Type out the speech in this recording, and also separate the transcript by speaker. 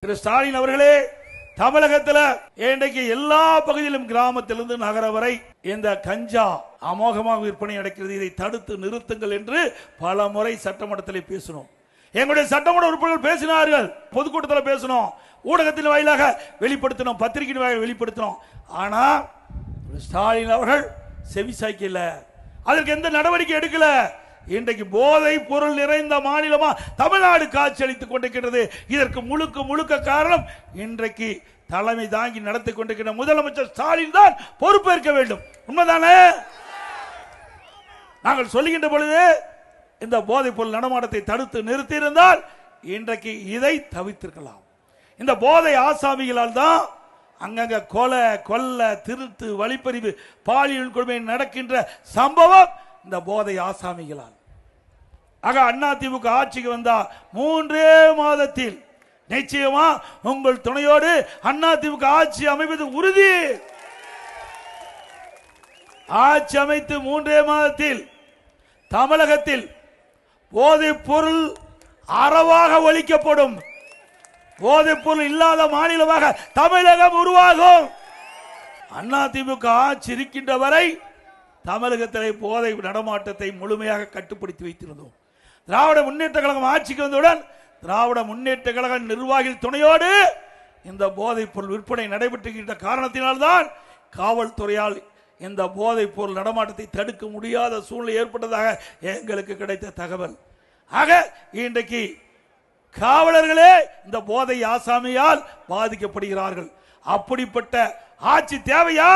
Speaker 1: திரு ஸ்டாலின் அவர்களே, தமிழகத்தில் இன்றைக்கு எல்லா பகுதியிலும் கிராமத்திலிருந்து நகர வரை இந்த கஞ்சா அமோகமாக விற்பனை நடக்கிறது. இதை தடுத்து நிறுத்துங்கள் என்று பல முறை சட்டமன்றத்தில் பேசினோம். எங்களுடைய சட்டமன்ற உறுப்பினர்கள் பேசினார்கள், பொதுக்கூட்டத்தில் பேசினோம், ஊடகத்தின் வாயிலாக வெளிப்படுத்தினோம், பத்திரிகையின் வாயிலாக வெளிப்படுத்தினோம். ஆனா ஸ்டாலின் அவர்கள் செவிசாய்க்கல, அதற்கு எந்த நடவடிக்கை எடுக்கல. இன்றைக்கு போதை பொருள் நிறைந்த மாநிலமா தமிழ்நாடு காட்சியளித்துக் கொண்டிருக்கிறது. இதற்கு முழுக்க முழுக்க காரணம் இன்றைக்கு தலைமை தாங்கி நடத்தி கொண்டிருக்கிற முதலமைச்சர் ஸ்டாலின் தான் பொறுப்பேற்க வேண்டும். உண்மைதானே? நாங்கள் சொல்லுகின்ற பொழுது இந்த போதை பொருள் நடமாட்டத்தை தடுத்து நிறுத்தி இருந்தால் இன்றைக்கு இதை தவிர்த்திருக்கலாம். இந்த போதை ஆசாமிகளால் தான் அங்கங்க கொலை, கொல்ல, திருட்டு, வழிப்பறிவு, பாலியல் கொடுமை நடக்கின்ற சம்பவம் இந்த போதை ஆசாமிகளால். ஆக அதிமுக ஆட்சிக்கு வந்தா 3 மாதத்தில் நிச்சயமா உங்கள் துணையோடு அதிமுக ஆட்சி அமைப்பது உறுதி. ஆட்சி அமைத்து 3 மாதத்தில் தமிழகத்தில் போதைப் பொருள் அறவாக ஒழிக்கப்படும். போதைப் பொருள் இல்லாத மாநிலமாக தமிழகம் உருவாகும். அதிமுக ஆட்சி இருக்கின்ற வரை தமிழகத்திலே போதை நடமாட்டத்தை முழுமையாக கட்டுப்படுத்தி வைத்திருந்தோம். திராவிட முன்னேற்ற கழகம் ஆட்சிக்கு வந்தவுடன் திராவிட முன்னேற்ற கழக நிர்வாகிகள் துணையோடு இந்த போதைப் பொருள் விற்பனை நடைபெற்றுகின்ற காரணத்தினால்தான் காவல்துறையால் இந்த போதைப் பொருள் நடமாட்டத்தை தடுக்க முடியாத சூழ்நிலை ஏற்பட்டதாக எங்களுக்கு கிடைத்த தகவல். ஆக இன்றைக்கு காவலர்களே இந்த போதை ஆசாமியால் பாதிக்கப்படுகிறார்கள். அப்படிப்பட்ட ஆட்சி தேவையா?